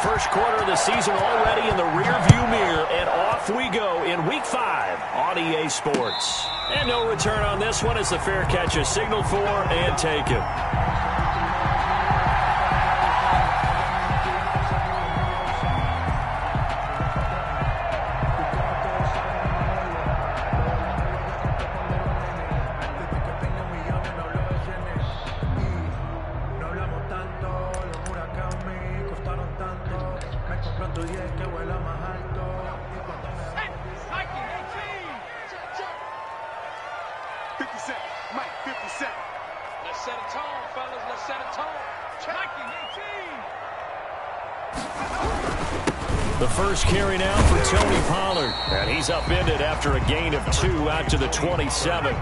first quarter of the season already in the rearview mirror, and off we go in Week 5 on EA Sports. And no return on this one as the fair catch is signaled for and taken. The first carry now for Tony Pollard. And he's upended after a gain of 2 out to the 27.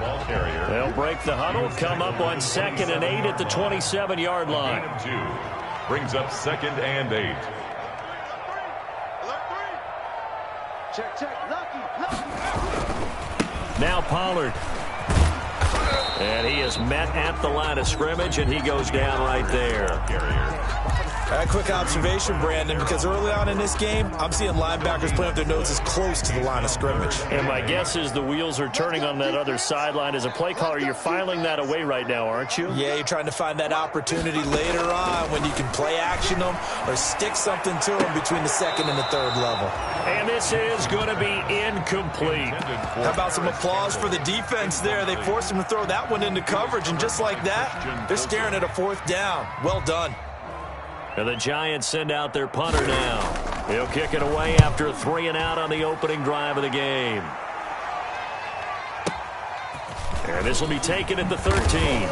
They'll break the huddle, come up on 2nd and 8 at the 27-yard line. Gain of 2 brings up 2nd and 8. Now Pollard. And he is met at the line of scrimmage, and he goes down right there. A quick observation, Brandon, because early on in this game, I'm seeing linebackers putting up their noses close to the line of scrimmage. And my guess is the wheels are turning on that other sideline. As a play caller, you're filing that away right now, aren't you? Yeah, you're trying to find that opportunity later on when you can play action them or stick something to them between the 2nd and the 3rd level. And this is going to be incomplete. How about some applause for the defense there? They forced him to throw that one into coverage, and just like that, they're staring at a 4th down. Well done. And the Giants send out their punter now. He'll kick it away after a 3 and out on the opening drive of the game. And this will be taken at the 13.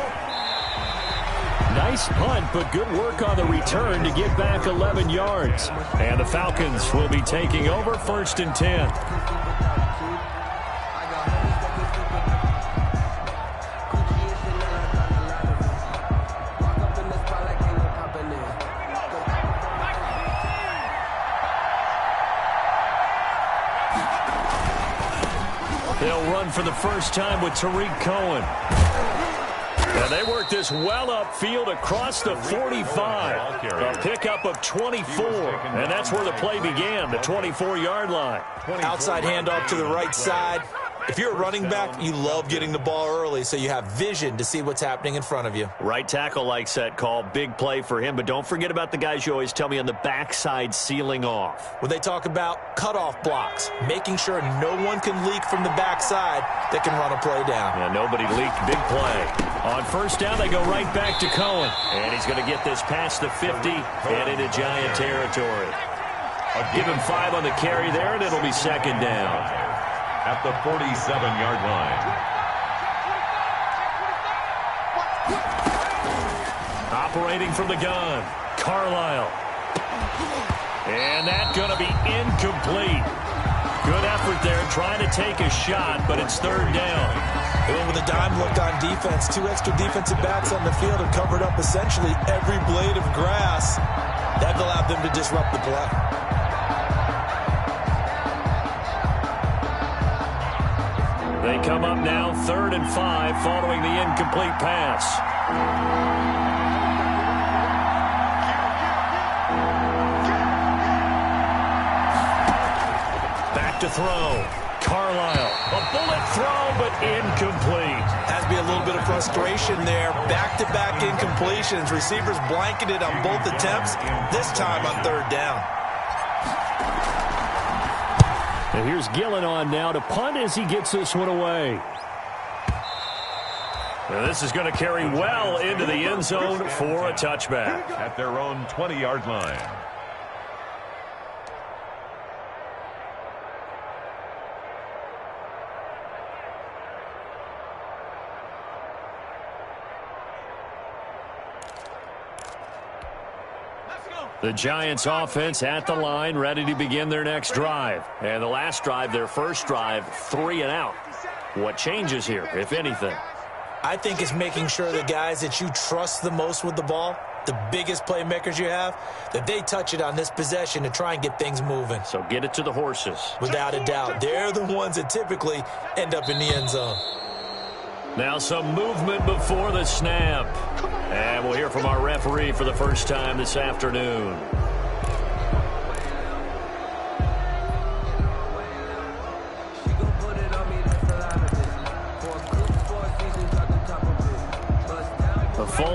Nice punt, but good work on the return to get back 11 yards. And the Falcons will be taking over 1st and 10. They'll run for the first time with Tariq Cohen. And they work this well upfield across the 45. A pickup of 24. And that's where the play began, the 24-yard line. Outside handoff to the right side. If you're a running back, you love getting the ball early so you have vision to see what's happening in front of you. Right tackle likes that call. Big play for him. But don't forget about the guys you always tell me on the backside sealing off. When they talk about cutoff blocks, making sure no one can leak from the backside that can run a play down. Yeah, nobody leaked. Big play. On 1st down, they go right back to Cohen. And he's going to get this past the 50 and into Giant territory. Give him 5 on the carry there, and it'll be 2nd down. At the 47-yard line. Operating from the gun, Carlisle. And that's going to be incomplete. Good effort there trying to take a shot, but it's 3rd down. And with a dime look on defense, 2 extra defensive backs on the field have covered up essentially every blade of grass. That allowed them to disrupt the play. They come up now 3rd and 5 following the incomplete pass. Back to throw. Carlisle. A bullet throw, but incomplete. Has to be a little bit of frustration there. Back-to-back incompletions. Receivers blanketed on both attempts, this time on 3rd down. And here's Gillen on now to punt as he gets this one away. Now this is going to carry well into the end zone for a touchback. At their own 20-yard line. The Giants offense at the line, ready to begin their next drive. And the last drive, their first drive, 3 and out. What changes here, if anything? I think it's making sure the guys that you trust the most with the ball, the biggest playmakers you have, that they touch it on this possession to try and get things moving. So get it to the horses. Without a doubt. They're the ones that typically end up in the end zone. Now some movement before the snap. And we'll hear from our referee for the first time this afternoon.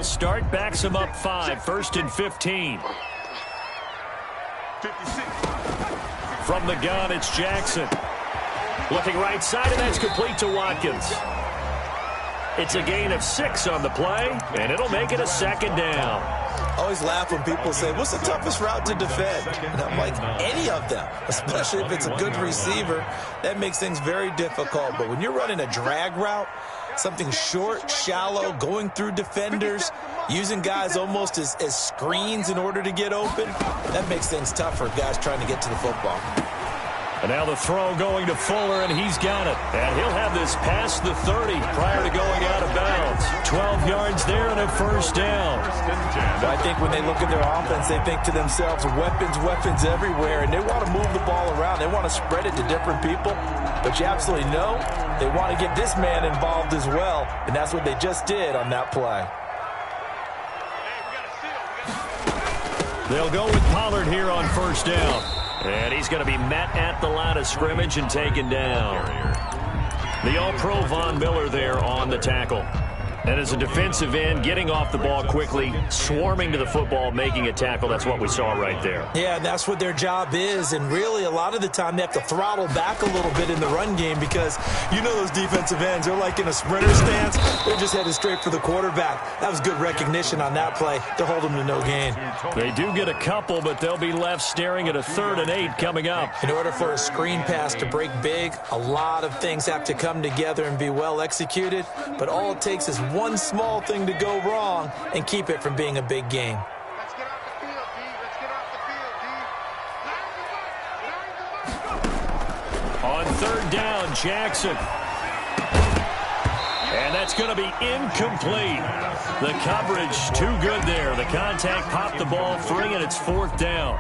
they'll start. Backs them up 5, 1st and 15. From the gun, it's Jackson. Looking right side, and that's complete to Watkins. It's a gain of 6 on the play, and it'll make it a 2nd down. I always laugh when people say, what's the toughest route to defend? And I'm like, any of them, especially if it's a good receiver. That makes things very difficult. But when you're running a drag route, something short, shallow, going through defenders, using guys almost as screens in order to get open, that makes things tough for guys trying to get to the football. And now the throw going to Fuller, and he's got it. And he'll have this past the 30 prior to going out of bounds. 12 yards there and a 1st down. But I think when they look at their offense, they think to themselves, weapons everywhere, and they want to move the ball around. They want to spread it to different people. But you absolutely know they want to get this man involved as well, and that's what they just did on that play. They'll go with Pollard here on 1st down. And he's going to be met at the line of scrimmage and taken down. The All-Pro Von Miller there on the tackle. And as a defensive end, getting off the ball quickly, swarming to the football, making a tackle, that's what we saw right there. Yeah, that's what their job is. And really, a lot of the time, they have to throttle back a little bit in the run game because you know those defensive ends, they're like in a sprinter stance. They're just headed straight for the quarterback. That was good recognition on that play to hold them to no gain. They do get a couple, but they'll be left staring at a 3rd and 8 coming up. In order for a screen pass to break big, a lot of things have to come together and be well executed. But all it takes is one small thing to go wrong and keep it from being a big game. Let's get off the field, D. Let's get off the field, D. On 3rd down, Jackson. And that's going to be incomplete. The coverage too good there. The contact popped the ball free, and it's 4th down.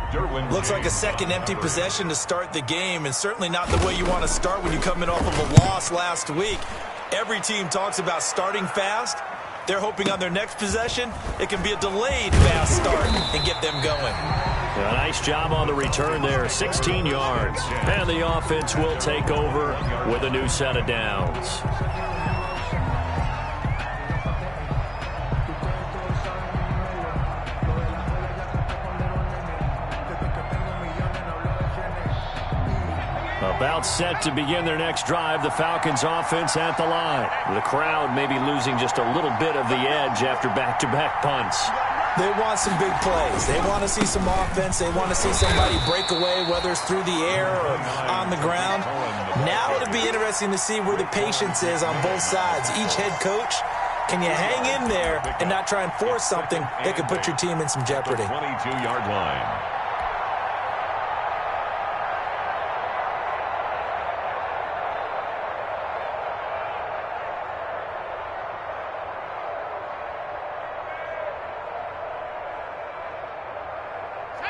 Looks like a second empty possession to start the game, and certainly not the way you want to start when you're coming off of a loss last week. Every team talks about starting fast. They're hoping on their next possession, it can be a delayed fast start and get them going. A nice job on the return there, 16 yards. And the offense will take over with a new set of downs. About set to begin their next drive, the Falcons offense at the line. The crowd may be losing just a little bit of the edge after back-to-back punts. They want some big plays. They want to see some offense. They want to see somebody break away, whether it's through the air or on the ground. Now it'll be interesting to see where the patience is on both sides. Each head coach, can you hang in there and not try and force something that could put your team in some jeopardy? 22-yard line.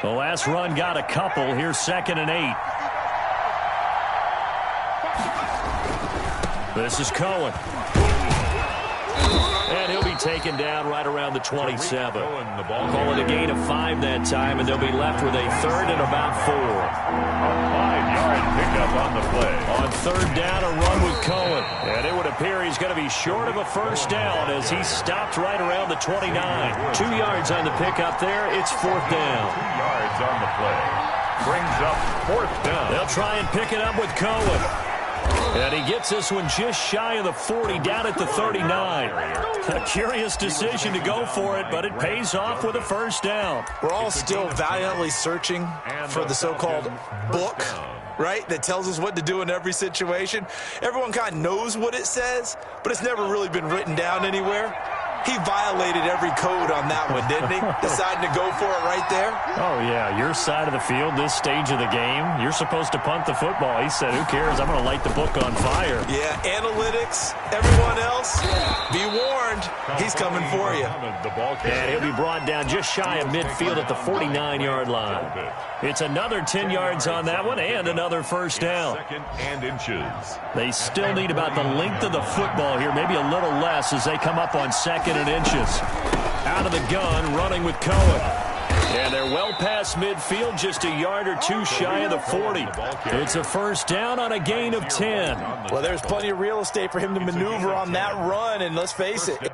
The last run got a couple. Here's 2nd and 8. This is Cohen. And he'll be taken down right around the 27. Call it a gain of 5 that time, and they'll be left with a 3rd and about 4. A 5-yard pickup on the play. On 3rd down, a run with Cohen. And it would appear he's going to be short of a 1st down as he stopped right around the 29. 2 yards on the pickup there. It's 4th down. 2 yards on the play. Brings up 4th down. They'll try and pick it up with Cohen. And he gets this one just shy of the 40, down at the 39. A curious decision to go for it, but it pays off with a 1st down. We're all still valiantly searching for the so-called book, right, that tells us what to do in every situation. Everyone kind of knows what it says, but it's never really been written down anywhere. He violated every code on that one, didn't he? Deciding to go for it right there. Oh, yeah, your side of the field, this stage of the game, you're supposed to punt the football. He said, who cares? I'm going to light the book on fire. Yeah, analytics, everyone else, be warned, he's coming for you. And he'll be brought down just shy of midfield at the 49-yard line. It's another 10 yards on that one and another 1st down. 2nd and inches. They still need about the length of the football here, maybe a little less as they come up on 2nd and inches. Out of the gun, running with Cohen. And they're well past midfield, just a yard or 2 shy of the 40. It's a 1st down on a gain of 10. Well, there's plenty of real estate for him to maneuver on that run, and let's face it,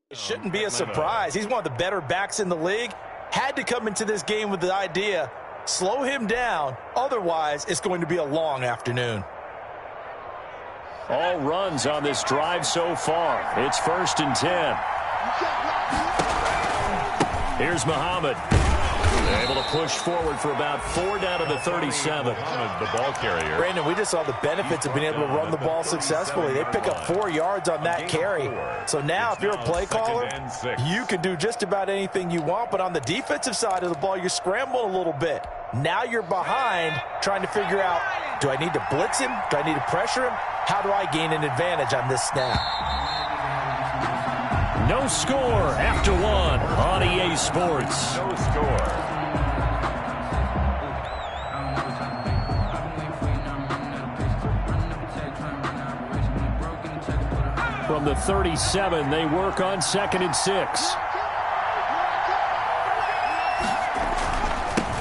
It shouldn't be a surprise. He's one of the better backs in the league. Had to come into this game with the idea, slow him down. Otherwise, it's going to be a long afternoon. All runs on this drive so far. It's 1st and 10. Here's Muhammad. Able to push forward for about 4 down to the 37. The ball carrier. Brandon, we just saw the benefits of being able to run the ball successfully. They pick up 4 yards on that carry. So now if you're a play caller, you can do just about anything you want. But on the defensive side of the ball, you scramble a little bit. Now you're behind trying to figure out, do I need to blitz him? Do I need to pressure him? How do I gain an advantage on this snap? No score after 1 on EA Sports. No score. From the 37, they work on 2nd and 6.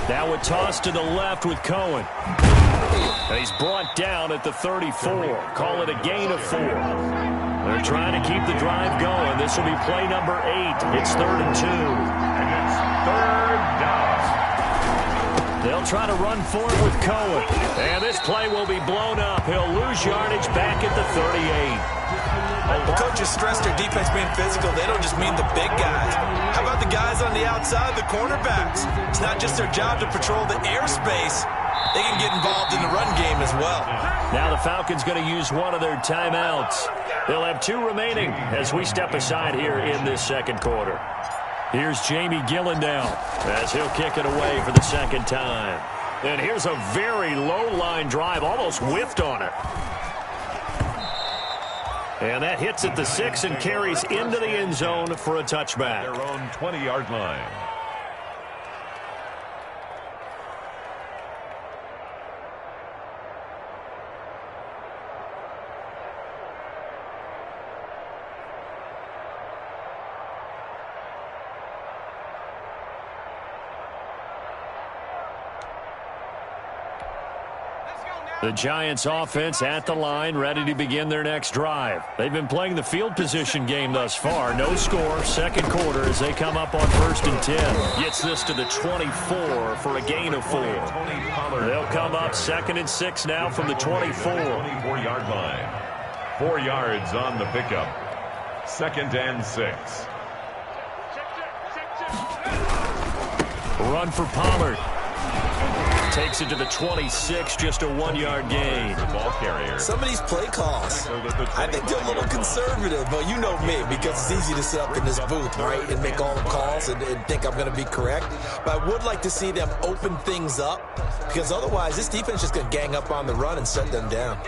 Now a toss to the left with Cohen. And he's brought down at the 34. Call it a gain of 4. They're trying to keep the drive going. This will be play number 8. It's 3rd and 2. And it's 3rd down. They'll try to run forward with Cohen. And this play will be blown up. He'll lose yardage back at the 38. The coaches stress their defense being physical. They don't just mean the big guys. How about the guys on the outside, the cornerbacks? It's not just their job to patrol the airspace. They can get involved in the run game as well. Now the Falcons going to use one of their timeouts. They'll have 2 remaining as we step aside here in this 2nd quarter. Here's Jamie Gillen now as he'll kick it away for the 2nd time. And here's a very low-line drive, almost whiffed on it. And that hits at the 6 and carries into the end zone for a touchback. Their own 20-yard line. The Giants offense at the line, ready to begin their next drive. They've been playing the field position game thus far. No score, 2nd quarter as they come up on 1st and 10. Gets this to the 24 for a gain of 4. They'll come up 2nd and 6 now from the 24. 24-yard line. 4 yards on the pickup. 2nd and 6. Run for Pollard. Takes it to the 26, just a 1-yard gain. Ball carrier. Some of these play calls, I think they're a little conservative, but you know me, because it's easy to sit up in this booth, right, and make all the calls and think I'm going to be correct. But I would like to see them open things up, because otherwise this defense is just going to gang up on the run and set them down.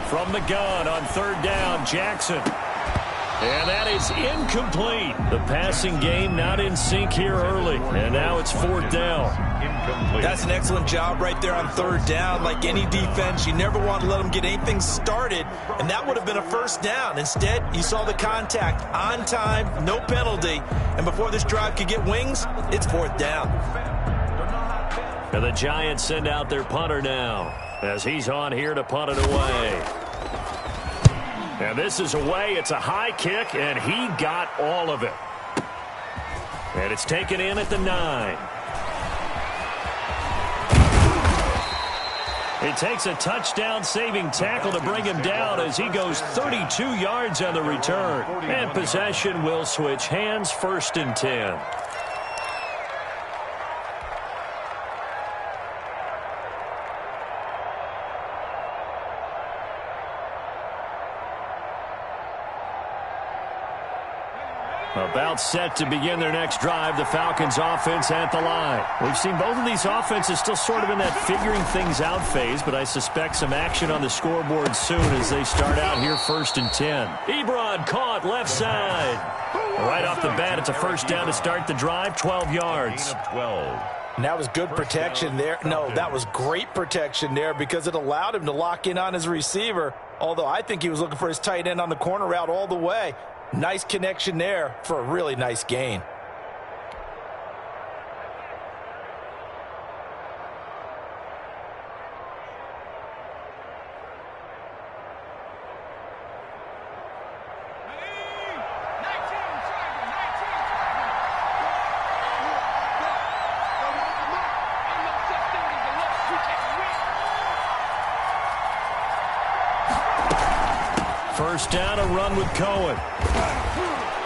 From the gun on 3rd down, Jackson. And that is incomplete. The passing game not in sync here early. And now it's 4th down. Incomplete. That's an excellent job right there on 3rd down. Like any defense, you never want to let them get anything started. And that would have been a 1st down. Instead, you saw the contact on time, no penalty. And before this drive could get wings, it's 4th down. And the Giants send out their punter now as he's on here to punt it away. And this is away. It's a high kick, and he got all of it. And it's taken in at the 9. It takes a touchdown-saving tackle to bring him down as he goes 32 yards on the return. And possession will switch hands, 1st and 10. About set to begin their next drive, the Falcons offense at the line. We've seen both of these offenses still sort of in that figuring things out phase, but I suspect some action on the scoreboard soon as they start out here 1st and 10. Ebron caught left side. Right off the bat, it's a 1st down to start the drive, 12 yards. 12. And that was good protection there. No, that was great protection there because it allowed him to lock in on his receiver, although I think he was looking for his tight end on the corner route all the way. Nice connection there for a really nice gain. First down, a run with Cohen.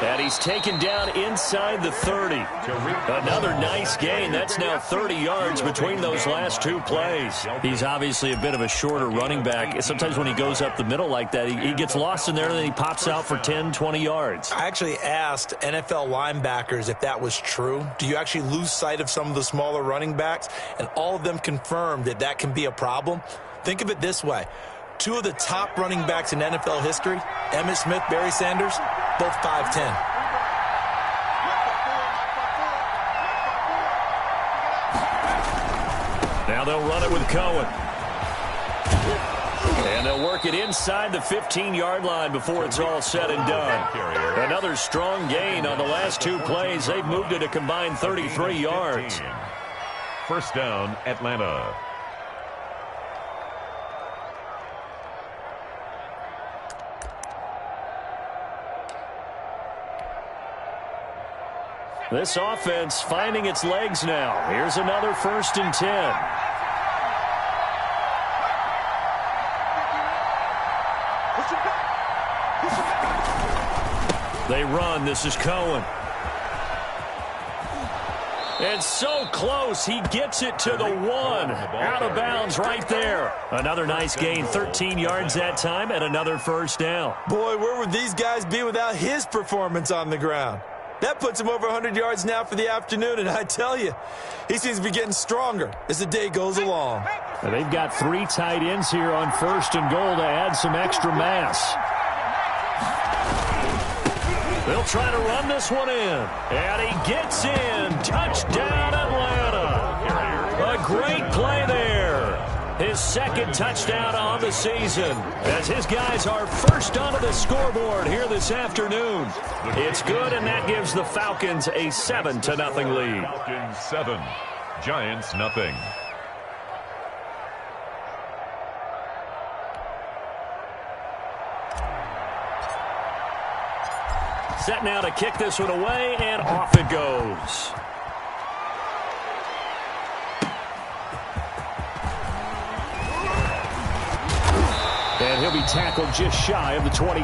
And he's taken down inside the 30. Another nice gain. That's now 30 yards between those last two plays. He's obviously a bit of a shorter running back. Sometimes when he goes up the middle like that, he gets lost in there, and then he pops out for 10, 20 yards. I actually asked NFL linebackers if that was true. Do you actually lose sight of some of the smaller running backs? And all of them confirmed that that can be a problem. Think of it this way. Two of the top running backs in NFL history, Emmitt Smith, Barry Sanders, both 5'10". Now they'll run it with Cohen. And they'll work it inside the 15-yard line before it's all said and done. Another strong gain on the last two plays. They've moved it a combined 33 yards. First down, Atlanta. This offense finding its legs now. Here's another 1st and 10. They run. This is Cohen. And so close. He gets it to the 1. Out of bounds right there. Another nice gain. 13 yards that time and another first down. Boy, where would these guys be without his performance on the ground? That puts him over 100 yards now for the afternoon, and I tell you, he seems to be getting stronger as the day goes along. They've got 3 tight ends here on 1st and goal to add some extra mass. They'll try to run this one in, and he gets in. Touchdown, Atlanta. A great play there. His 2nd touchdown on the season as his guys are first onto the scoreboard here this afternoon. It's good, and that gives the Falcons a 7-0 lead. Falcons 7, Giants nothing. Set now to kick this one away, and off it goes. And he'll be tackled just shy of the 25.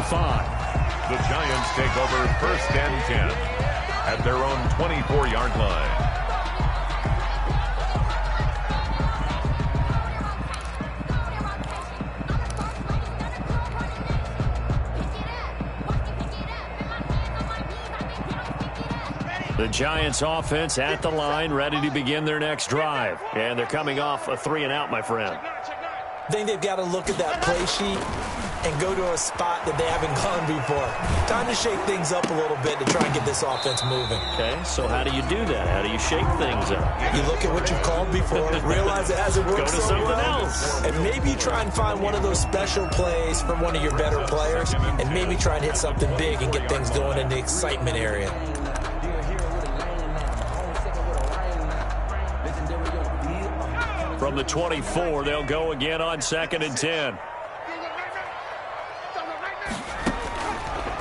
The Giants take over 1st and 10 at their own 24-yard line. The Giants offense at the line, ready to begin their next drive. And they're coming off a 3-and-out, my friend. I think they've got to look at that play sheet and go to a spot that they haven't gone before. Time to shake things up a little bit to try and get this offense moving. Okay, so how do you do that? How do you shake things up? You look at what you've called before, realize it hasn't worked Go to so something well, else. and maybe try and find one of those special plays from one of your better players, and maybe try and hit something big and get things going in the excitement area. From the 24, they'll go again on 2nd and 10.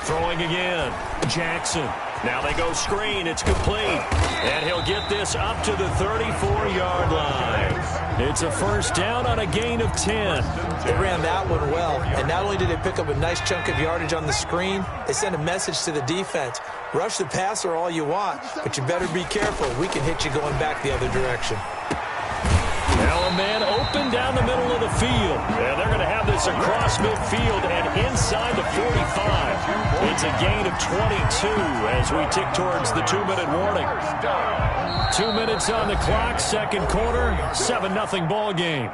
Throwing again. Jackson. Now they go screen. It's complete. And he'll get this up to the 34-yard line. It's a first down on a gain of 10. They ran that one well. And not only did they pick up a nice chunk of yardage on the screen, they sent a message to the defense. Rush the passer all you want, but you better be careful. We can hit you going back the other direction. Now a man open down the middle of the field. And they're going to have this across midfield and inside the 45. It's a gain of 22 as we tick towards the 2-minute warning. 2 minutes on the clock, 2nd quarter, 7-0 ball game.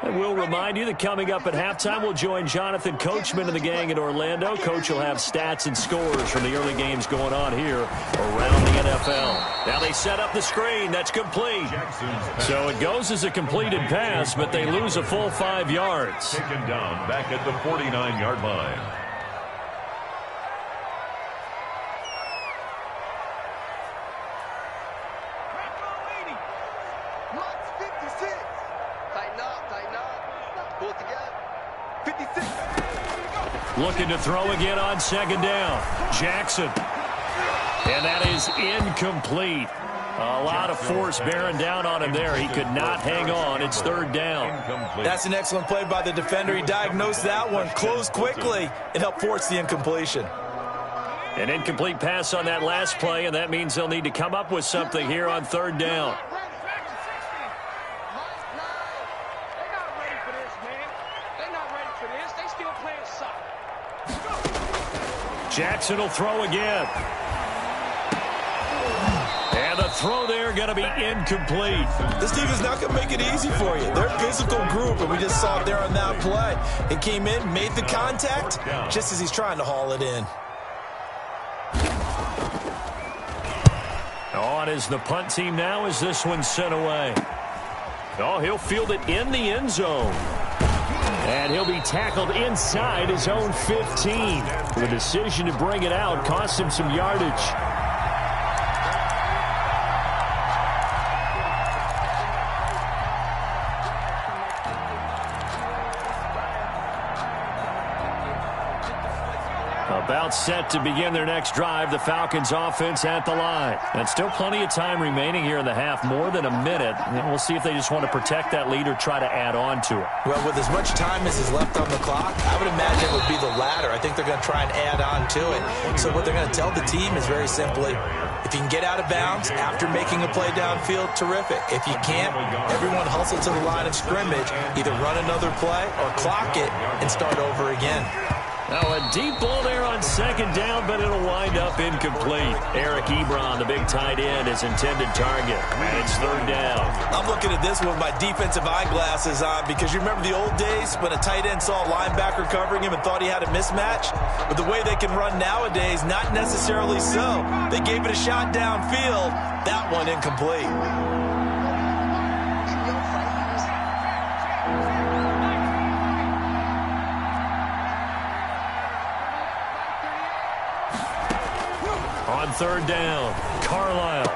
I will remind you that coming up at halftime, we'll join Jonathan Coachman and the gang in Orlando. Coach will have stats and scores from the early games going on here around the NFL. Now they set up the screen. That's complete. So it goes as a completed pass, but they lose a full 5 yards. Taken down back at the 49-yard line. Looking to throw again on second down. Jackson. And that is incomplete. A lot of force bearing down on him there. He could not hang on. It's third down. That's an excellent play by the defender. He diagnosed that one, closed quickly, and helped force the incompletion. An incomplete pass on that last play, and that means they'll need to come up with something here on third down. Jackson will throw again. And the throw there going to be incomplete. This team is not going to make it easy for you. They're a physical group, and we just saw it there on that play. It came in, made the contact, just as he's trying to haul it in. On is the punt team now as this one's sent away. Oh, he'll field it in the end zone. And he'll be tackled inside his own 15. The decision to bring it out cost him some yardage. About set to begin their next drive, the Falcons offense at the line. And still plenty of time remaining here in the half, more than a minute. And we'll see if they just want to protect that lead or try to add on to it. Well, with as much time as is left on the clock, I would imagine it would be the latter. I think they're going to try and add on to it. So what they're going to tell the team is very simply, if you can get out of bounds after making a play downfield, terrific. If you can't, everyone hustle to the line of scrimmage, either run another play or clock it and start over again. Now a deep ball there on second down, but it'll wind up incomplete. Eric Ebron, the big tight end, is intended target. And it's third down. I'm looking at this with my defensive eyeglasses on because you remember the old days when a tight end saw a linebacker covering him and thought he had a mismatch? With the way they can run nowadays, not necessarily so. They gave it a shot downfield. That one incomplete. On third down, Carlisle.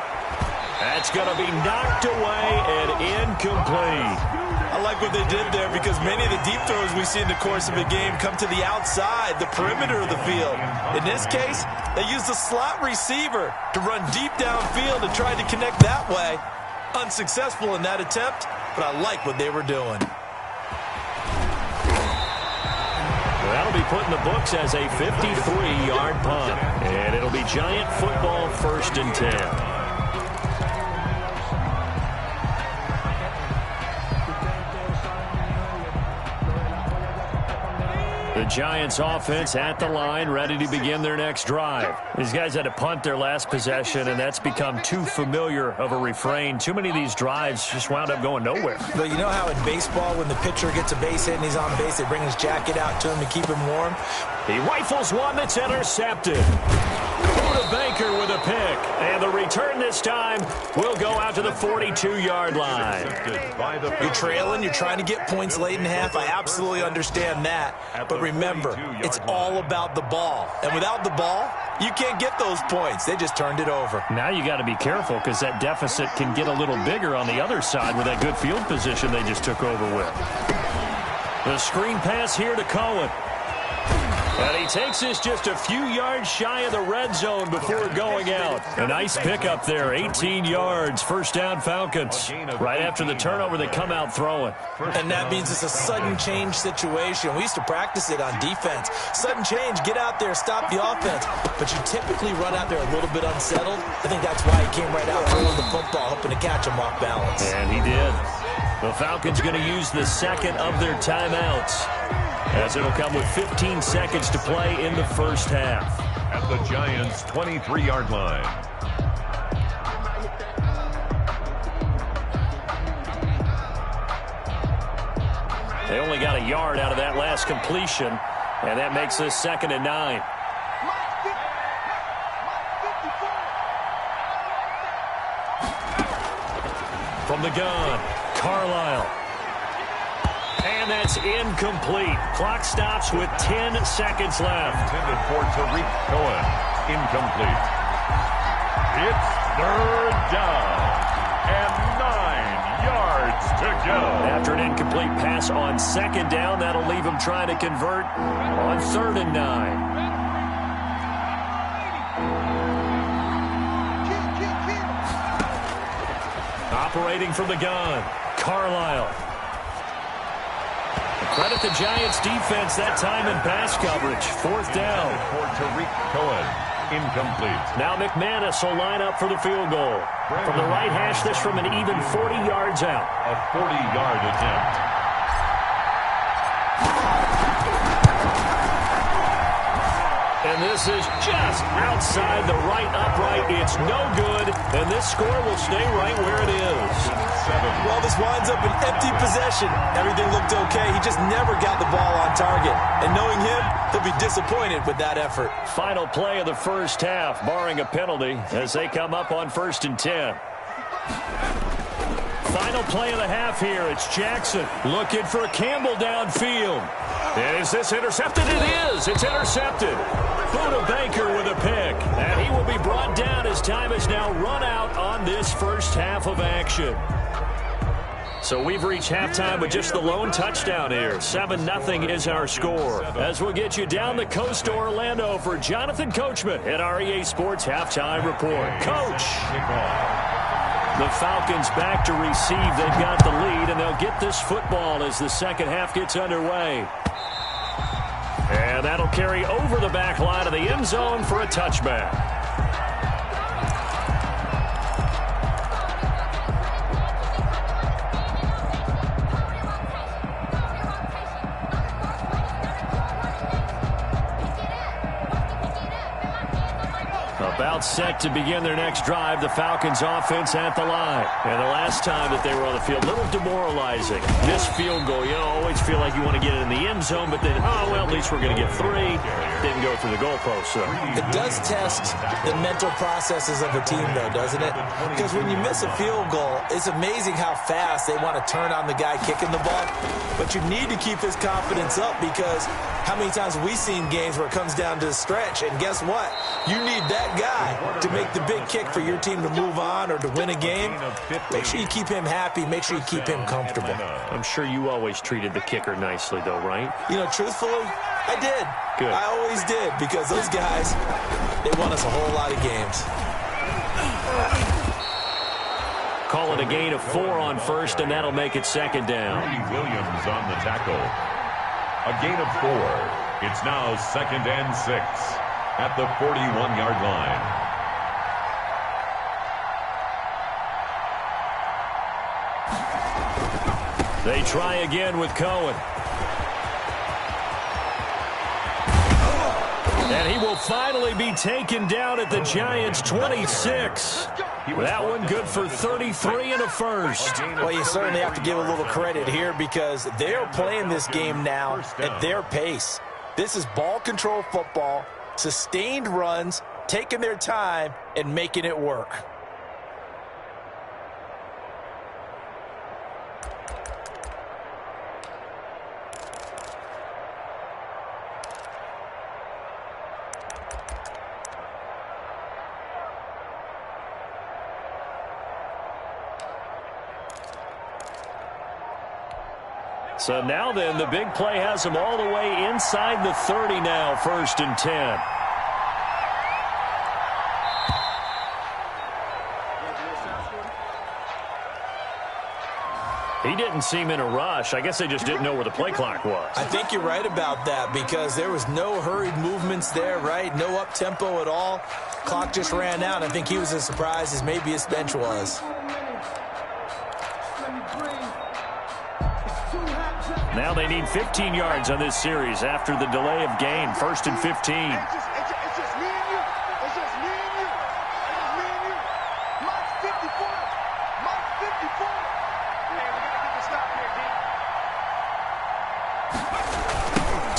That's going to be knocked away and incomplete. I like what they did there because many of the deep throws we see in the course of a game come to the outside, the perimeter of the field. In this case, they used a slot receiver to run deep downfield and tried to connect that way. Unsuccessful in that attempt, but I like what they were doing. That'll be put in the books as a 53-yard punt. And it'll be Giant football, 1st and 10. The Giants offense at the line, ready to begin their next drive. These guys had to punt their last possession, and that's become too familiar of a refrain. Too many of these drives just wound up going nowhere. But you know how in baseball, when the pitcher gets a base hit and he's on base, they bring his jacket out to him to keep him warm? He rifles one that's intercepted. Buda Baker with a pick. And the return this time will go out to the 42-yard line. You're trailing. You're trying to get points late in half. I absolutely understand that. But remember, it's all about the ball. And without the ball, you can't get those points. They just turned it over. Now you got to be careful because that deficit can get a little bigger on the other side with that good field position they just took over with. The screen pass here to Cohen. And he takes this just a few yards shy of the red zone before going out. A nice pickup there, 18 yards, 1st down Falcons. Right after the turnover, they come out throwing. And that means it's a sudden change situation. We used to practice it on defense. Sudden change, get out there, stop the offense. But you typically run out there a little bit unsettled. I think that's why he came right out throwing the football, hoping to catch him off balance. And he did. The Falcons going to use the second of their timeouts, as it'll come with 15 seconds to play in the first half. At the Giants' 23-yard line. They only got a yard out of that last completion, and that makes this 2nd and 9. From the gun, Carlisle. And that's incomplete. Clock stops with 10 seconds left. Intended for Tariq Cohen. Incomplete. It's 3rd down and 9 yards to go. After an incomplete pass on 2nd down, that'll leave him trying to convert on 3rd and 9. Operating from the gun, Carlisle. Credit the Giants defense that time in pass coverage. 4th down. For Tariq Cohen. Incomplete. Now McManus will line up for the field goal. From the right hash, this from an even 40 yards out. A 40-yard attempt. And this is just outside the right upright. It's no good, and this score will stay right where it is. Well, this winds up an empty possession. Everything looked okay. He just never got the ball on target. And knowing him, he'll be disappointed with that effort. Final play of the first half, barring a penalty, as they come up on 1st and 10. Final play of the half here. It's Jackson looking for Campbell downfield. And is this intercepted? It is. It's intercepted. Buda Baker with a pick. And he will be brought down as time is now run out on this first half of action. So we've reached halftime with just the lone touchdown here. 7-0 is our score. As we'll get you down the coast to Orlando for Jonathan Coachman at our EA Sports Halftime Report. Coach! The Falcons back to receive. They've got the lead, and they'll get this football as the second half gets underway. And that'll carry over the back line of the end zone for a touchback. About set to begin their next drive. The Falcons offense at the line. And the last time that they were on the field, a little demoralizing. This field goal, you always feel like you want to get it in the end zone, but then, oh, well, at least we're going to get 3. Didn't go through the goalpost, though. It does test the mental processes of a team, though, doesn't it? Because when you miss a field goal, it's amazing how fast they want to turn on the guy kicking the ball. But you need to keep his confidence up, because how many times have we seen games where it comes down to the stretch, and guess what? You need that guy to make the big kick for your team to move on or to win a game. Make sure you keep him happy. Make sure you keep him comfortable. I'm sure you always treated the kicker nicely, though, right? You know, truthfully, I did. Good. I always did, because those guys, they won us a whole lot of games. Call it a gain of 4 on first, and that'll make it second down. Williams on the tackle. A gain of 4. It's now 2nd and 6 at the 41-yard line. They try again with Cohen. And he will finally be taken down at the Giants' 26. That one good for 33 and a first. Well, you certainly have to give a little credit here, because they're playing this game now at their pace. This is ball control football, sustained runs, taking their time, and making it work. So now then, the big play has them all the way inside the 30 now, 1st and 10. He didn't seem in a rush. I guess they just didn't know where the play clock was. I think you're right about that, because there was no hurried movements there, right? No up-tempo at all. Clock just ran out. I think he was as surprised as maybe his bench was. Now they need 15 yards on this series after the delay of game. 1st and 15. It's just me and you. It's just me and you. It's just me and you. Mike's 54. Mike's 54. Man, we got to get the stop here, D.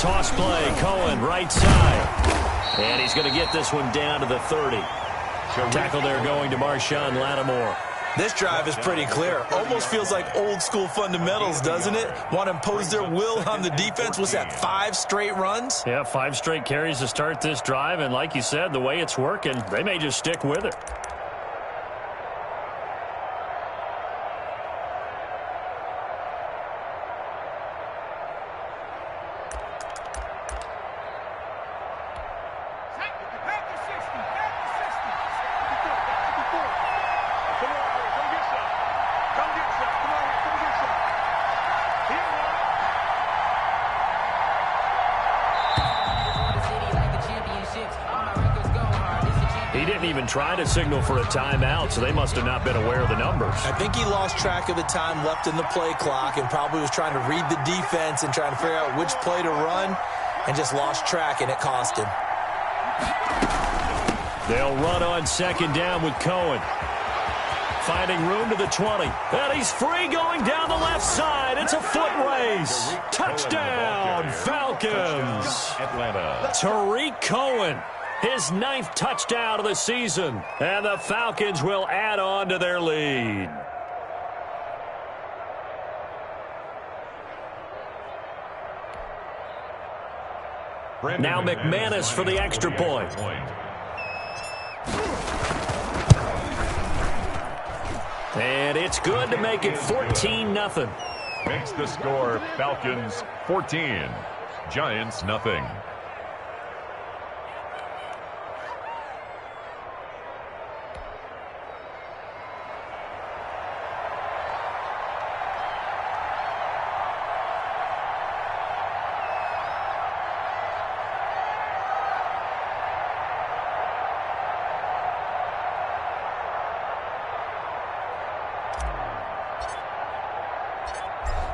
toss play. Cohen, right side. And he's going to get this one down to the 30. Tackle there going to Marshawn Lattimore. This drive is pretty clear. Almost feels like old school fundamentals, doesn't it? Want to impose their will on the defense. What's that, 5 straight runs? Yeah, 5 straight carries to start this drive. And like you said, the way it's working, they may just stick with it. Try to signal for a timeout, so they must have not been aware of the numbers. I think he lost track of the time left in the play clock and probably was trying to read the defense and trying to figure out which play to run and just lost track, and it cost him. They'll run on second down with Cohen. Finding room to the 20. And he's free going down the left side. It's a foot race. Touchdown, Falcons. Atlanta. Tariq Cohen. His 9th touchdown of the season. And the Falcons will add on to their lead. Now McManus for the extra point. And it's good to make it 14-0. Makes the score Falcons 14, Giants nothing.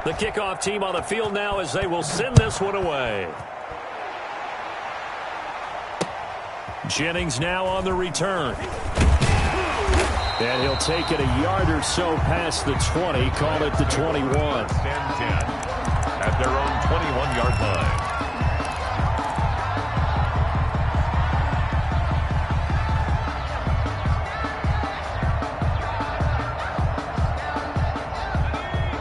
The kickoff team on the field now as they will send this one away. Jennings now on the return. And he'll take it a yard or so past the 20, call it the 21. 10-10 at their own 21-yard line.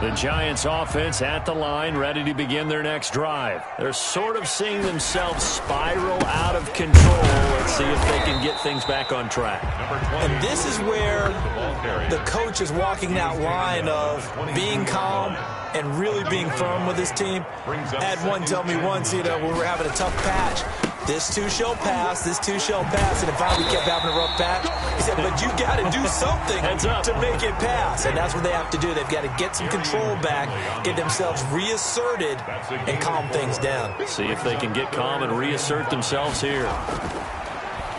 The Giants offense at the line, ready to begin their next drive. They're sort of seeing themselves spiral out of control. Let's see if they can get things back on track. And this is where the coach is walking that line of being calm and really being firm with his team. I had one tell me once, when we're having a tough patch, this too shall pass, this too shall pass. And if we kept having a rough patch, he said, but you got to do something to make it pass. And that's what they have to do. They've got to get some control back, get themselves reasserted, and calm things down. See if they can get calm and reassert themselves here.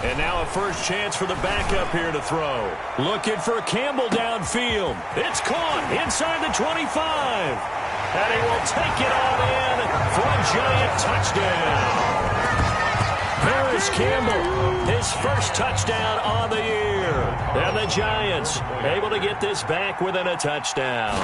And now a first chance for the backup here to throw. Looking for Campbell downfield. It's caught inside the 25. And he will take it on in for a Giant touchdown. Paris Campbell, his first touchdown on the year. And the Giants able to get this back within a touchdown.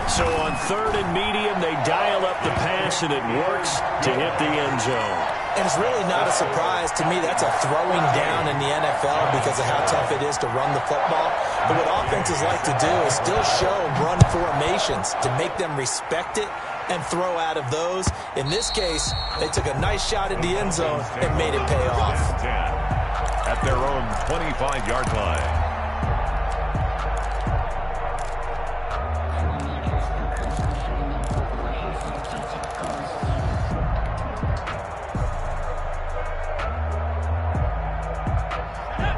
So on 3rd and medium, they dial up the pass, and it works to hit the end zone. And it's really not a surprise to me. That's a throwing down in the NFL because of how tough it is to run the football. But what offenses like to do is still show run formations to make them respect it and throw out of those. In this case, they took a nice shot at the end zone and made it pay off. At their own 25-yard line.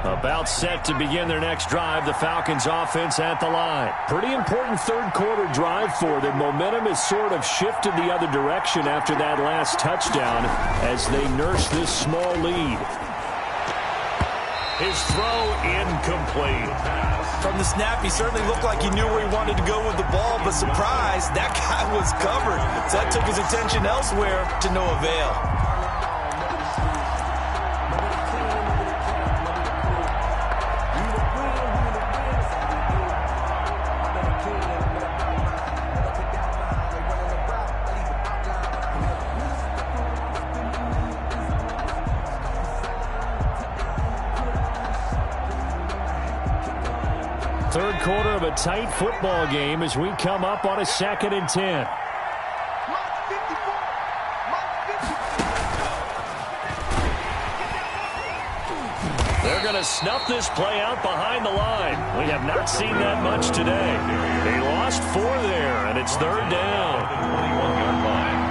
About set to begin their next drive, the Falcons offense at the line. Pretty important third quarter drive for them. Momentum has sort of shifted the other direction after that last touchdown as they nurse this small lead. His throw incomplete. From the snap, he certainly looked like he knew where he wanted to go with the ball, but surprise, that guy was covered. So that took his attention elsewhere to no avail. Third quarter of a tight football game as we come up on a 2nd and 10. They're going to snuff this play out behind the line. We have not seen that much today. They lost 4 there, and it's 3rd down. 21-yard line.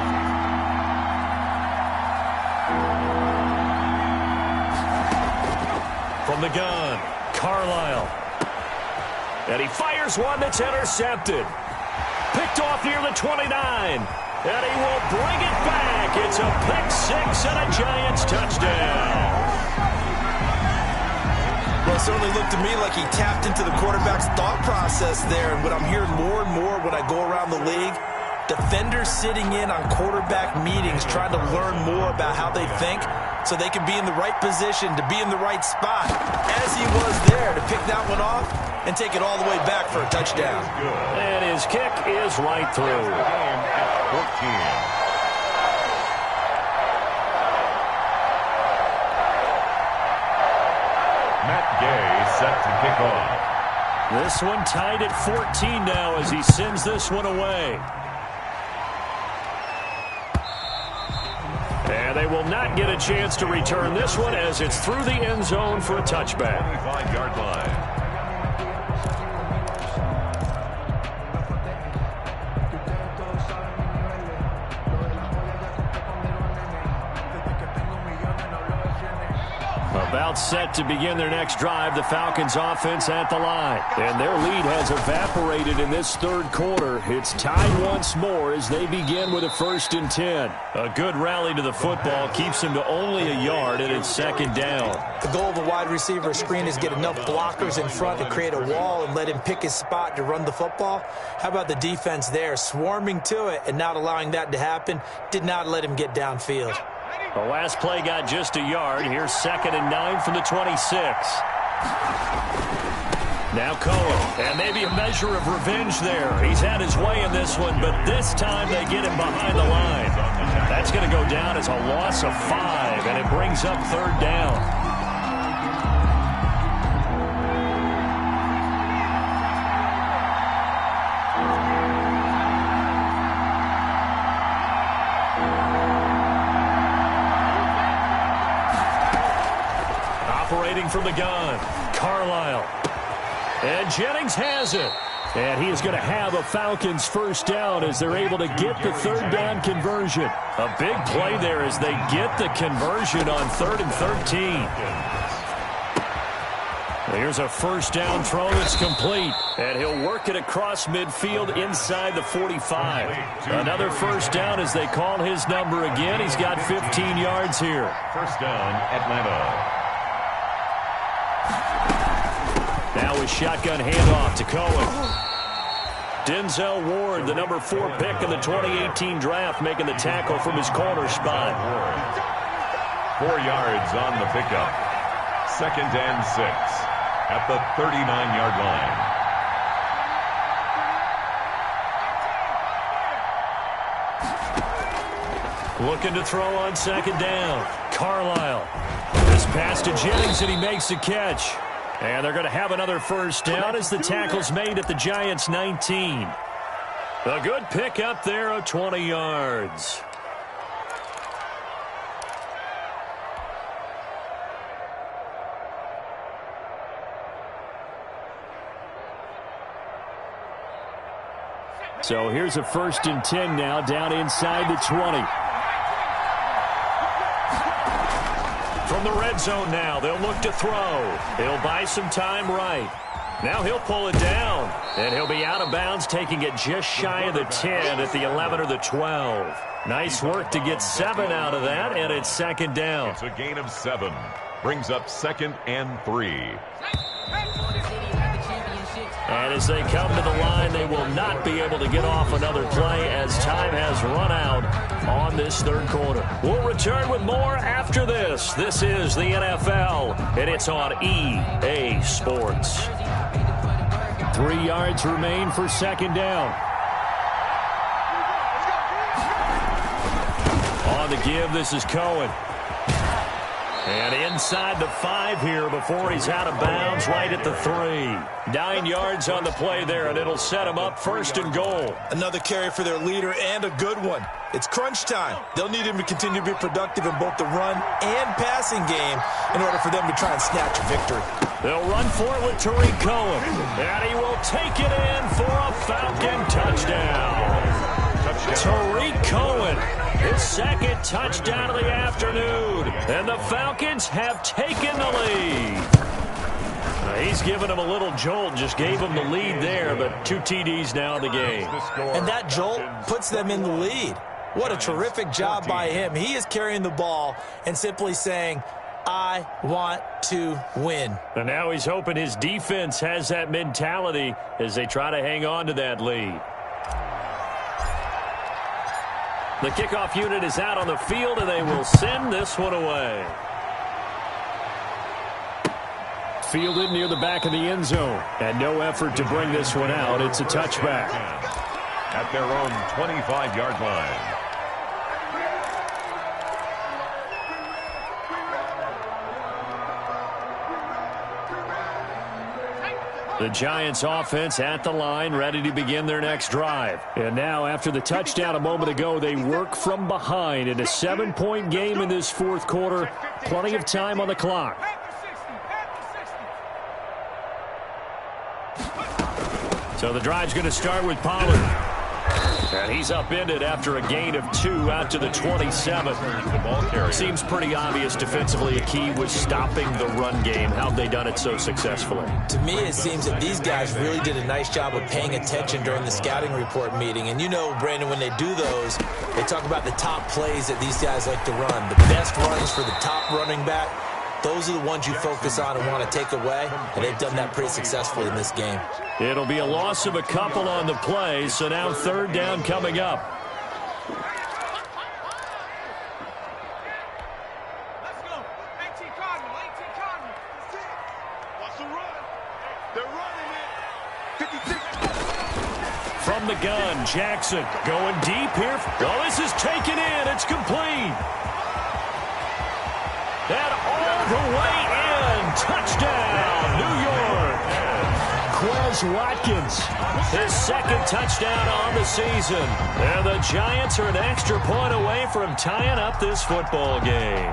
From the gun, Carlisle. And he fires one that's intercepted. Picked off near the 29. And he will bring it back. It's a pick 6 and a Giants touchdown. Well, it certainly looked to me like he tapped into the quarterback's thought process there. And what I'm hearing more and more when I go around the league, defenders sitting in on quarterback meetings trying to learn more about how they think so they can be in the right position to be in the right spot, as he was there to pick that one off and take it all the way back for a touchdown. And his kick is right through. Game at 14. Matt Gay set to kick off. This one tied at 14 now as he sends this one away. And they will not get a chance to return this one as it's through the end zone for a touchback. 25-yard line. About set to begin their next drive, the Falcons offense at the line. And their lead has evaporated in this third quarter. It's tied once more as they begin with a 1st and 10. A good rally to the football keeps them to only a yard, and it's 2nd down. The goal of a wide receiver screen is get enough blockers in front to create a wall and let him pick his spot to run the football. How about the defense there, swarming to it and not allowing that to happen? Did not let him get downfield. The last play got just a yard. Here's 2nd and 9 from the 26. Now Cohen, and maybe a measure of revenge there. He's had his way in this one, but this time they get him behind the line. That's going to go down as a loss of 5, and it brings up 3rd down. Operating from the gun, Carlisle. And Jennings has it. And he is going to have a Falcons 1st down as they're able to get the 3rd down conversion. A big play there as they get the conversion on 3rd and 13. Here's a 1st down throw that's complete. And he'll work it across midfield inside the 45. Another 1st down as they call his number again. He's got 15 yards here. 1st down, Atlanta. Now a shotgun handoff to Cohen. Denzel Ward, the number 4 pick in the 2018 draft, making the tackle from his corner spot. 4 yards on the pickup. 2nd and 6 at the 39-yard line. Looking to throw on 2nd down. Carlisle. This pass to Jennings, and he makes the catch. And they're going to have another 1st down as the tackle's made at the Giants' 19. A good pick up there of 20 yards. So here's a 1st and 10 now down inside the 20. From the red zone now, they'll look to throw. He'll buy some time right. Now he'll pull it down, and he'll be out of bounds, taking it just shy of the 10 at the 11 or the 12. Nice work to get 7 out of that, and it's 2nd down. It's a gain of 7. Brings up 2nd and 3. And as they come to the line, they will not be able to get off another play as time has run out on this third quarter. We'll return with more after this. This is the NFL, and it's on EA Sports. 3 yards remain for 2nd down. On the give, this is Cohen. And inside the 5 here before he's out of bounds right at the 3. 9 yards on the play there, and it'll set him up 1st and goal. Another carry for their leader, and a good one. It's crunch time. They'll need him to continue to be productive in both the run and passing game in order for them to try and snatch a victory. They'll run for it with Tariq Cohen, and he will take it in for a Falcon touchdown. Tariq Cohen, his 2nd touchdown of the afternoon, and the Falcons have taken the lead. He's given them a little jolt, just gave them the lead there, but 2 TDs now in the game. And that jolt puts them in the lead. What a terrific job by him. He is carrying the ball and simply saying, I want to win. And now he's hoping his defense has that mentality as they try to hang on to that lead. The kickoff unit is out on the field, and they will send this one away. Fielded near the back of the end zone, and no effort to bring this one out. It's a touchback. At their own 25-yard line. The Giants offense at the line, ready to begin their next drive. And now, after the touchdown a moment ago, they work from behind in a 7-point game in this 4th quarter. Plenty of time on the clock. So the drive's going to start with Pollard. And he's upended after a gain of 2 out to the 27. Seems pretty obvious defensively a key was stopping the run game. How have they done it so successfully? To me, it seems that these guys really did a nice job of paying attention during the scouting report meeting. And you know, Brandon, when they do those, they talk about the top plays that these guys like to run. The best runs for the top running back. Those are the ones you focus on and want to take away, and they've done that pretty successfully in this game. It'll be a loss of a couple on the play, so now 3rd down coming up. Let's go. 18 Cardinal, 18 Cardinal. Watch the run. They're running it. 56. From the gun, Jackson going deep here. Oh, this is taken in. It's complete. And all the way in. Touchdown, New York. Quez Watkins, his 2nd touchdown on the season. And the Giants are an extra point away from tying up this football game.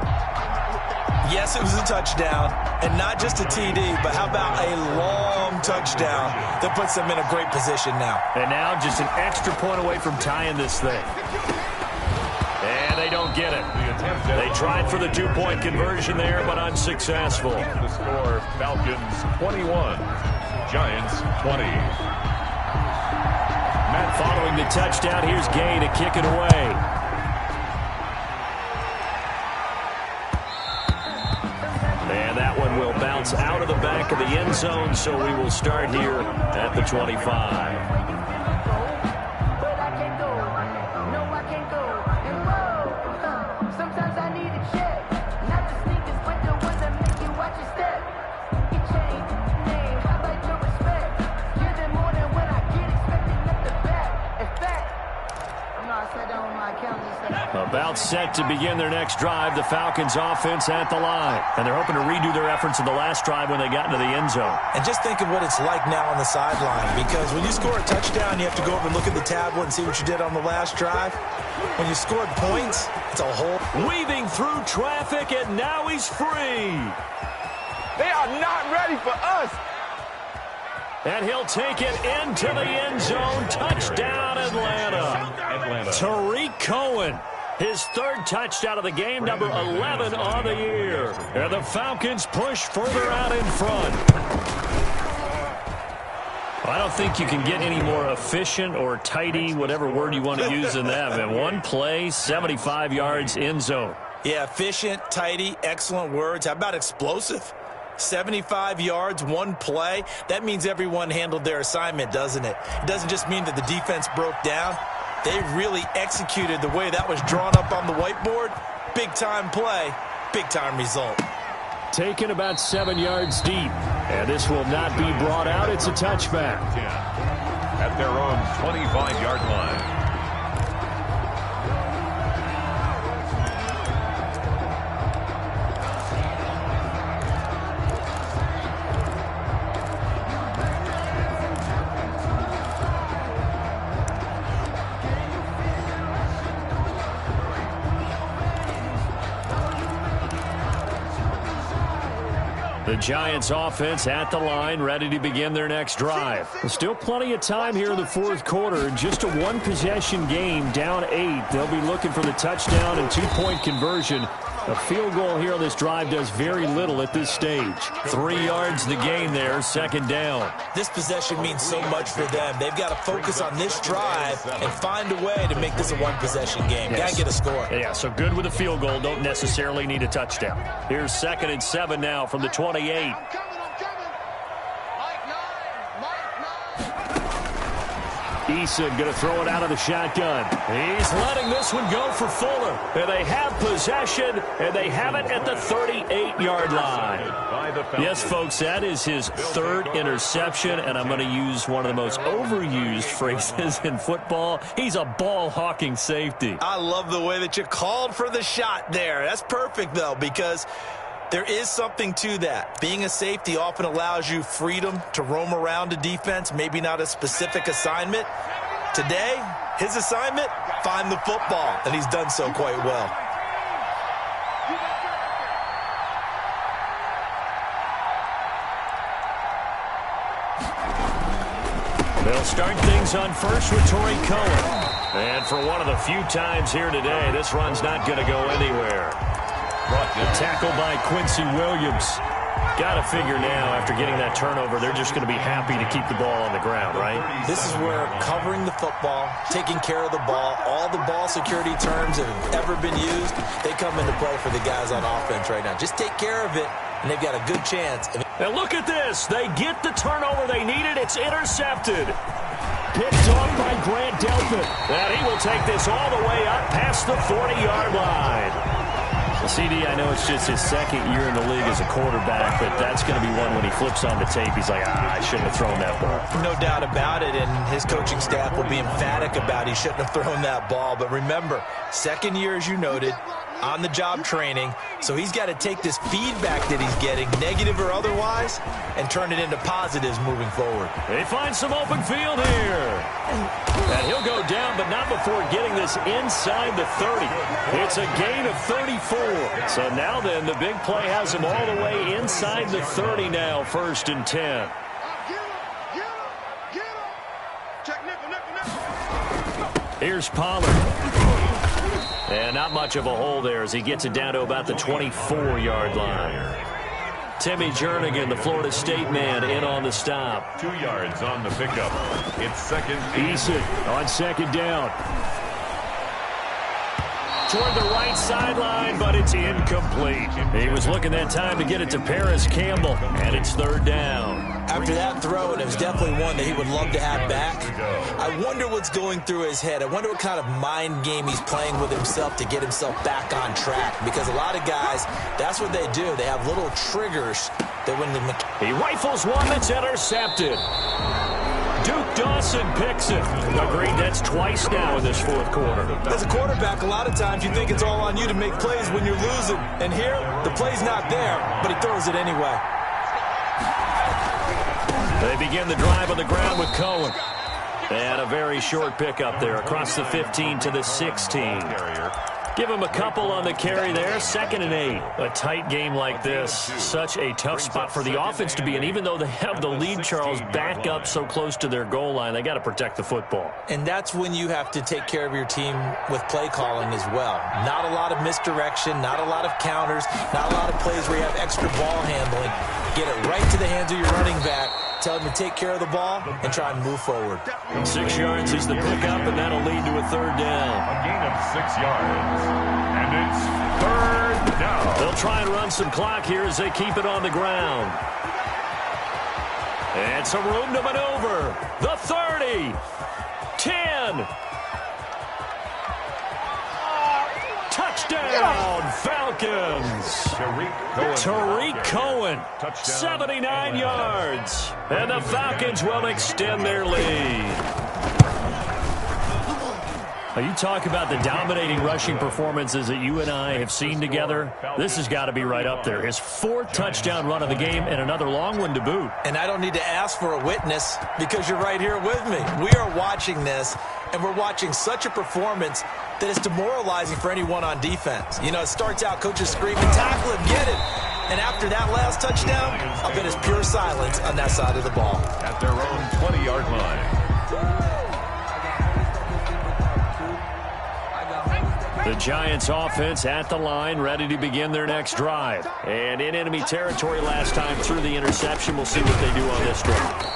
Yes, it was a touchdown, and not just a TD, but how about a long touchdown that puts them in a great position now. And now just an extra point away from tying this thing. And they don't get it. They tried for the 2-point conversion there, but unsuccessful. The score, Falcons 21, Giants 20. Matt following the touchdown. Here's Gay to kick it away. And that one will bounce out of the back of the end zone, so we will start here at the 25. About set to begin their next drive, the Falcons offense at the line. And they're hoping to redo their efforts in the last drive when they got into the end zone. And just think of what it's like now on the sideline, because when you score a touchdown, you have to go over and look at the tablet and see what you did on the last drive. When you scored points, it's a whole... Weaving through traffic, and now he's free. They are not ready for us. And he'll take it into the end zone. Touchdown, Atlanta. Tariq Cohen, his 3rd touchdown of the game, number 11 on the year. And the Falcons push further out in front. I don't think you can get any more efficient or tidy, whatever word you want to use in that. And one play, 75 yards, end zone. Yeah, efficient, tidy, excellent words. How about explosive? 75 yards, one play. That means everyone handled their assignment, doesn't it? It doesn't just mean that the defense broke down. They really executed the way that was drawn up on the whiteboard. Big-time play, big-time result. Taken about 7 yards deep. And this will not be brought out. It's a touchback. At their own 25-yard line. The Giants offense at the line, ready to begin their next drive. Still plenty of time here in the fourth quarter. Just a one-possession game, down 8. They'll be looking for the touchdown and two-point conversion. A field goal here on this drive does very little at this stage. 3 yards the gain there, second down. This possession means so much for them. They've got to focus on this drive and find a way to make this a one-possession game. Yes. Got to get a score. Yeah, so good with a field goal. Don't necessarily need a touchdown. Here's 2nd and 7 now from the 28. I'm coming. Mike 9. Eason going to throw it out of the shotgun. He's letting this one go for Fuller. And they have possession, and they have it at the 38-yard line. Yes, folks, that is his 3rd interception, and I'm going to use one of the most overused phrases in football. He's a ball-hawking safety. I love the way that you called for the shot there. That's perfect, though, because there is something to that. Being a safety often allows you freedom to roam around a defense, maybe not a specific assignment. Today, his assignment, find the football, and he's done so quite well. They'll start things on first with Torrey Cohen. And for one of the few times here today, this run's not going to go anywhere. The tackle by Quincy Williams. Got to figure now, after getting that turnover, they're just going to be happy to keep the ball on the ground, right? This is where covering the football, taking care of the ball, all the ball security terms that have ever been used, they come into play for the guys on offense right now. Just take care of it, and they've got a good chance. And look at this. They get the turnover they needed. It's intercepted. Picked off by Grant Delpit. And he will take this all the way up past the 40-yard line. CD, I know it's just his 2nd year in the league as a quarterback, but that's going to be one when he flips on the tape. He's like, I shouldn't have thrown that ball. No doubt about it, and his coaching staff will be emphatic about he shouldn't have thrown that ball. But remember, 2nd year, as you noted, on-the-job training, so he's got to take this feedback that he's getting, negative or otherwise, and turn it into positives moving forward. They find some open field here. And he'll go down, but not before getting this inside the 30. It's a gain of 34. So now then, the big play has him all the way inside the 30 now, 1st and 10. Get him. Check nickel. Here's Pollard. And not much of a hole there as he gets it down to about the 24-yard line. Timmy Jernigan, the Florida State man, in on the stop. 2 yards on the pickup. It's 2nd. Eason on 2nd down. Toward the right sideline, but it's incomplete. He was looking that time to get it to Paris Campbell, and it's 3rd down. After that throw, and it was definitely one that he would love to have back, I wonder what's going through his head. I wonder what kind of mind game he's playing with himself to get himself back on track. Because a lot of guys, that's what they do. They have little triggers that when he rifles one that's intercepted. Duke Dawson picks it. Agreed, that's twice now in this 4th quarter. As a quarterback, a lot of times you think it's all on you to make plays when you're losing. And here, the play's not there, but he throws it anyway. They begin the drive on the ground with Cohen. And a very short pickup there across the 15 to the 16. Give him a couple on the carry there, 2nd and 8. A tight game like this, such a tough spot for the offense to be in. Even though they have the lead, Charles, back up so close to their goal line, they got to protect the football. And that's when you have to take care of your team with play calling as well. Not a lot of misdirection, not a lot of counters, not a lot of plays where you have extra ball handling. Get it right to the hands of your running back. Tell him to take care of the ball and try and move forward. 6 yards is the pickup, and that'll lead to a 3rd down. A gain of 6 yards. And it's 3rd down. They'll try and run some clock here as they keep it on the ground. And some room to maneuver. The 30. 10. Touchdown, Falcons. Tariq Cohen, 79 yards. And the Falcons will extend their lead. You talk about the dominating rushing performances that you and I have seen together. This has got to be right up there. His 4th touchdown run of the game and another long one to boot. And I don't need to ask for a witness because you're right here with me. We are watching this, and we're watching such a performance that it's demoralizing for anyone on defense. You know, it starts out coaches screaming, tackle him, get it. And after that last touchdown, I'll bet it's pure silence on that side of the ball. At their own 20-yard line. The Giants offense at the line, ready to begin their next drive. And in enemy territory last time through the interception. We'll see what they do on this drive.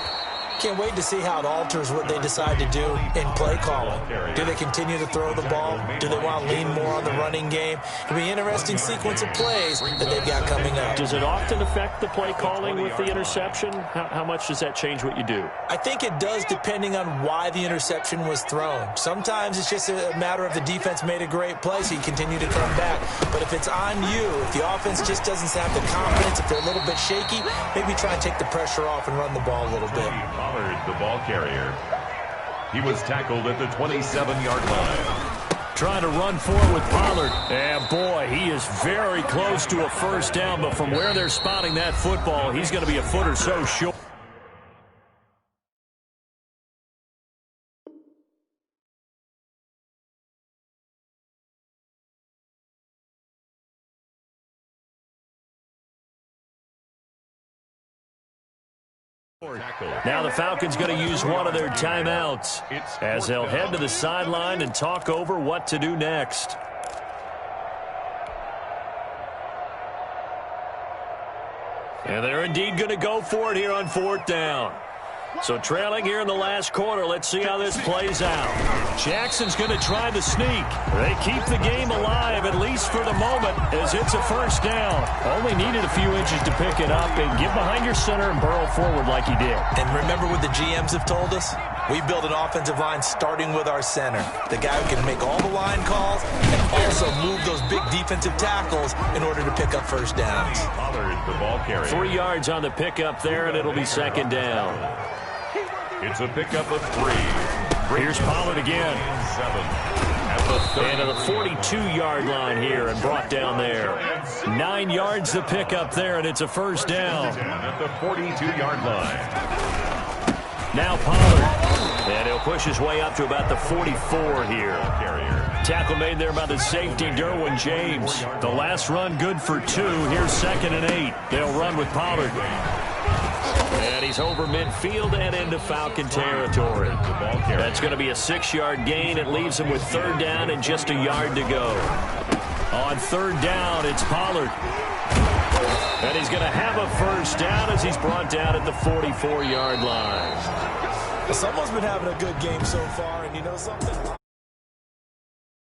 Can't wait to see how it alters what they decide to do in play calling. Do they continue to throw the ball? Do they want to lean more on the running game? It'll be an interesting sequence of plays that they've got coming up. Does it often affect the play calling with the interception? How much does that change what you do? I think it does, depending on why the interception was thrown. Sometimes it's just a matter of the defense made a great play, so you continue to come back. But if it's on you, if the offense just doesn't have the confidence, if they're a little bit shaky, maybe try and take the pressure off and run the ball a little bit. The ball carrier. He was tackled at the 27-yard line. Trying to run forward with Pollard. And boy, he is very close to a first down, but from where they're spotting that football, he's going to be a foot or so short. Now the Falcons going to use one of their timeouts as they'll head to the sideline and talk over what to do next. And they're indeed going to go for it here on fourth down. So trailing here in the last quarter, let's see how this plays out. Jackson's going to try the sneak. They keep the game alive, at least for the moment, as it's a first down. Only needed a few inches to pick it up and get behind your center and burrow forward like he did. And remember what the GMs have told us? We build an offensive line starting with our center. The guy who can make all the line calls and also move those big defensive tackles in order to pick up first downs. The ball carrier. 3 yards on the pickup there, and it'll be second down. It's a pickup of 3. Here's Pollard again. 7. At And to the 42-yard line here and brought down there. 9 yards to pick up there, and it's a first down. At the 42-yard line. Now Pollard. And he'll push his way up to about the 44 here. Tackle made there by the safety, Derwin James. The last run good for 2. Here's 2nd and 8. They'll run with Pollard. And he's over midfield and into Falcon territory. That's going to be a 6-yard gain. It leaves him with third down and just a yard to go. On third down, it's Pollard. And he's going to have a first down as he's brought down at the 44-yard line. Someone's been having a good game so far, and you know something?